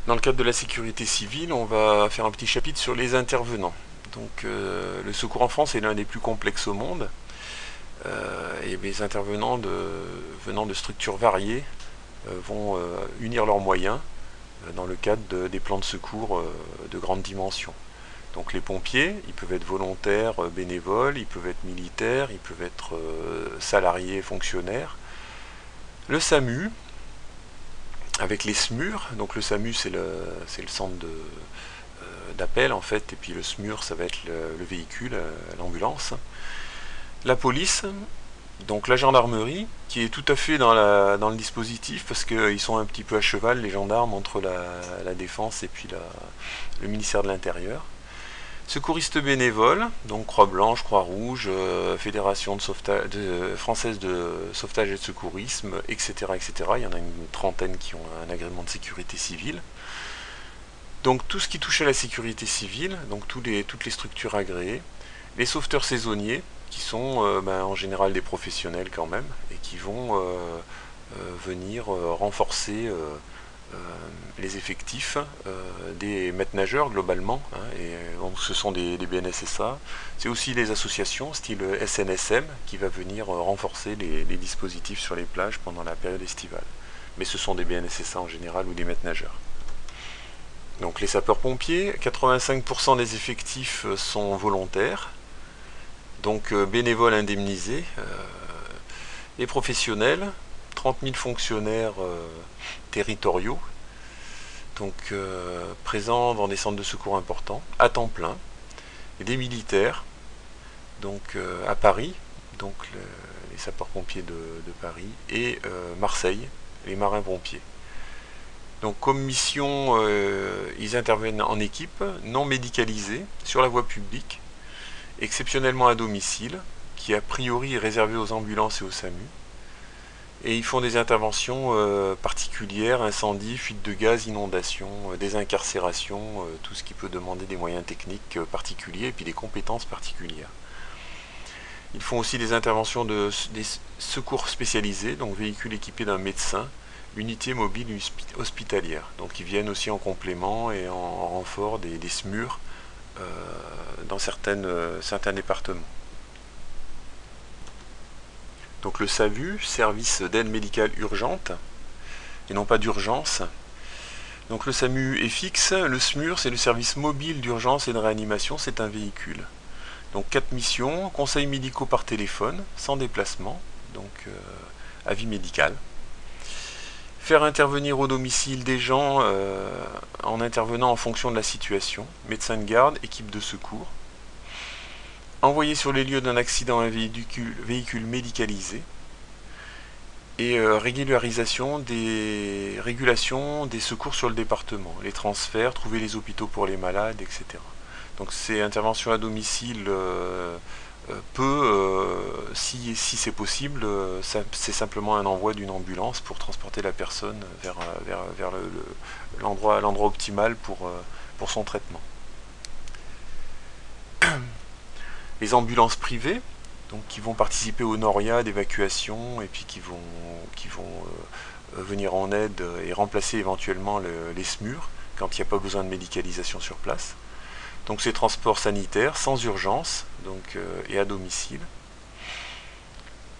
Dans le cadre de la sécurité civile, on va faire un petit chapitre sur les intervenants. Donc, le secours en France est l'un des plus complexes au monde, et les intervenants venant de structures variées vont unir leurs moyens dans le cadre des plans de secours de grande dimension. Donc les pompiers, ils peuvent être volontaires, bénévoles, ils peuvent être militaires, ils peuvent être salariés, fonctionnaires. Le SAMU, avec les SMUR, donc le SAMU c'est le centre d'appel en fait, et puis le SMUR ça va être le véhicule, l'ambulance. La police, donc la gendarmerie, qui est tout à fait dans le dispositif, parce qu'ils sont un petit peu à cheval, les gendarmes, entre la défense et puis le ministère de l'Intérieur. Secouristes bénévoles, donc Croix-Blanche, Croix-Rouge, Fédération française de sauvetage et de secourisme, etc., etc. Il y en a une trentaine qui ont un agrément de sécurité civile. Donc tout ce qui touche à la sécurité civile, donc toutes les structures agréées, les sauveteurs saisonniers, qui sont en général des professionnels quand même, et qui vont venir renforcer les effectifs des maîtres nageurs globalement, hein, et donc ce sont des BNSSA. C'est aussi les associations style SNSM qui va venir renforcer les dispositifs sur les plages pendant la période estivale. Mais ce sont des BNSSA en général ou des maîtres nageurs. Donc les sapeurs-pompiers, 85% des effectifs sont volontaires, donc bénévoles indemnisés. Les professionnels, 30 000 fonctionnaires territoriaux, donc présents dans des centres de secours importants, à temps plein, et des militaires, donc à Paris, donc les sapeurs-pompiers de Paris, et Marseille, les marins-pompiers. Donc comme mission, ils interviennent en équipe, non médicalisée, sur la voie publique, exceptionnellement à domicile, qui a priori est réservé aux ambulances et aux SAMU. Et ils font des interventions particulières, incendie, fuite de gaz, inondation, désincarcération, tout ce qui peut demander des moyens techniques particuliers et puis des compétences particulières. Ils font aussi des interventions des secours spécialisés, donc véhicules équipés d'un médecin, unité mobile hospitalière. Donc ils viennent aussi en complément et en renfort des SMUR dans certains départements. Donc le SAVU, service d'aide médicale urgente, et non pas d'urgence. Donc le SAMU est fixe, le SMUR c'est le service mobile d'urgence et de réanimation, c'est un véhicule. Donc 4 missions, conseils médicaux par téléphone, sans déplacement, donc avis médical. Faire intervenir au domicile des gens en intervenant en fonction de la situation, médecin de garde, équipe de secours. Envoyer sur les lieux d'un accident un véhicule médicalisé, et régularisation régulation des secours sur le département, les transferts, trouver les hôpitaux pour les malades, etc. Donc ces interventions à domicile si c'est possible, c'est simplement un envoi d'une ambulance pour transporter la personne vers l'endroit optimal pour son traitement. Les ambulances privées, donc qui vont participer au NORIA d'évacuation et puis qui vont venir en aide et remplacer éventuellement les SMUR quand il n'y a pas besoin de médicalisation sur place. Donc ces transports sanitaires sans urgence et à domicile.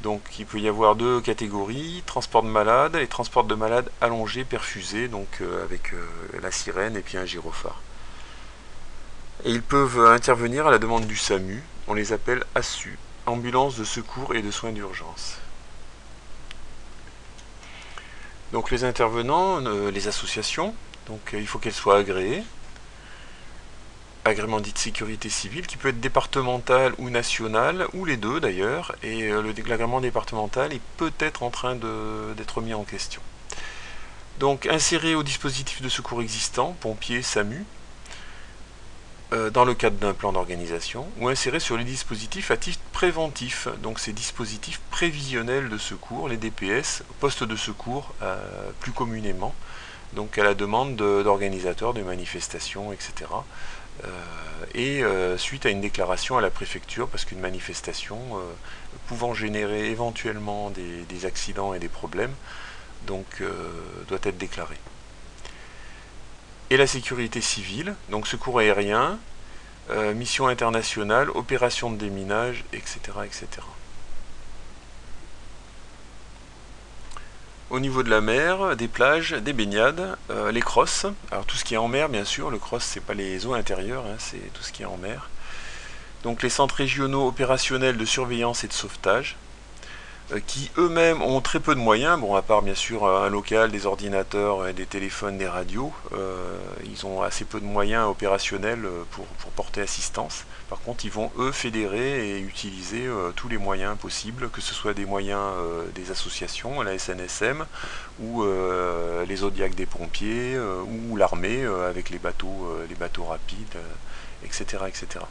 Donc il peut y avoir deux catégories, transport de malades et transport de malades allongés, perfusés, donc avec la sirène et puis un gyrophare. Et ils peuvent intervenir à la demande du SAMU, on les appelle ASSU, ambulance de secours et de soins d'urgence. Donc les intervenants, les associations, donc il faut qu'elles soient agréées. Agrément dit de sécurité civile, qui peut être départemental ou national, ou les deux d'ailleurs, et l'agrément départemental est peut-être en train d'être mis en question. Donc insérer au dispositif de secours existant, pompiers, SAMU, dans le cadre d'un plan d'organisation, ou insérer sur les dispositifs à titre préventif, donc ces dispositifs prévisionnels de secours, les DPS, postes de secours plus communément, donc à la demande d'organisateurs de manifestations, etc. Suite à une déclaration à la préfecture, parce qu'une manifestation pouvant générer éventuellement des accidents et des problèmes, donc doit être déclarée. et la sécurité civile, donc secours aérien, mission internationale, opération de déminage, etc., etc. Au niveau de la mer, des plages, des baignades, les crosses. Alors tout ce qui est en mer, bien sûr, le cross, c'est pas les eaux intérieures, hein, c'est tout ce qui est en mer. Donc les centres régionaux opérationnels de surveillance et de sauvetage, qui eux-mêmes ont très peu de moyens, bon à part bien sûr un local, des ordinateurs, des téléphones, des radios, ils ont assez peu de moyens opérationnels pour porter assistance. Par contre ils vont eux fédérer et utiliser tous les moyens possibles, que ce soit des moyens des associations, la SNSM, ou les Zodiacs des pompiers, ou l'armée avec les bateaux rapides, etc., etc.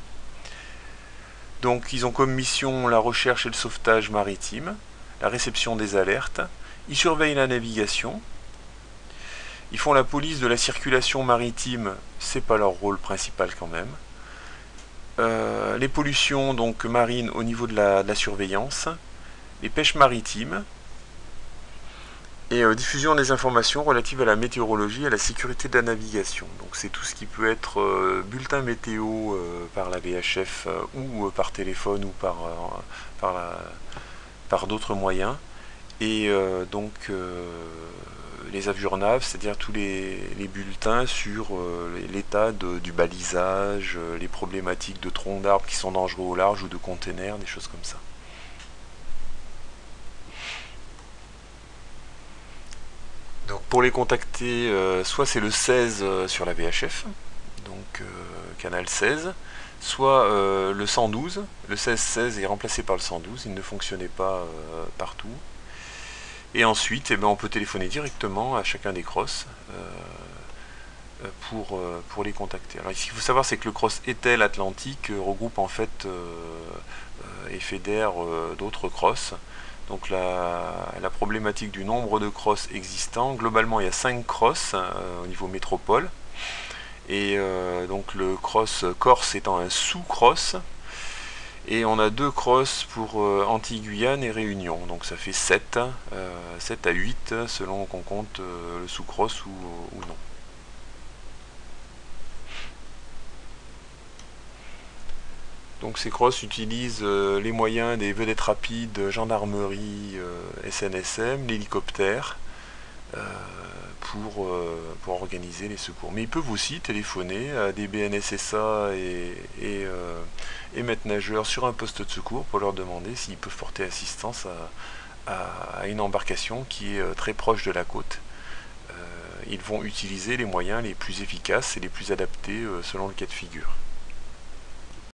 Donc ils ont comme mission la recherche et le sauvetage maritime, la réception des alertes, ils surveillent la navigation, ils font la police de la circulation maritime, c'est pas leur rôle principal quand même. Les pollutions donc marines au niveau de la surveillance, les pêches maritimes, et diffusion des informations relatives à la météorologie et à la sécurité de la navigation. Donc c'est tout ce qui peut être bulletin météo par la VHF ou par téléphone ou par d'autres moyens. Et les aviurnaves, c'est-à-dire tous les bulletins sur l'état du balisage, les problématiques de troncs d'arbres qui sont dangereux au large ou de containers, des choses comme ça. Donc pour les contacter, soit c'est le 16 sur la VHF, donc canal 16, soit le 112. Le 16-16 est remplacé par le 112, il ne fonctionnait pas partout. Et ensuite, on peut téléphoner directement à chacun des crosses pour les contacter. Alors, ce qu'il faut savoir, c'est que le cross Etel Atlantique regroupe en fait et fédère d'autres crosses. Donc la problématique du nombre de crosses existants, globalement il y a 5 crosses au niveau métropole. Et donc le cross Corse étant un sous-cross. Et on a 2 crosses pour Antilles-Guyane et Réunion. Donc ça fait 7 à 8 selon qu'on compte le sous-cross ou non. Donc ces crosses utilisent les moyens des vedettes rapides, gendarmerie, SNSM, l'hélicoptère, pour organiser les secours. Mais ils peuvent aussi téléphoner à des BNSSA et maîtres nageurs sur un poste de secours pour leur demander s'ils peuvent porter assistance à une embarcation qui est très proche de la côte. Ils vont utiliser les moyens les plus efficaces et les plus adaptés selon le cas de figure.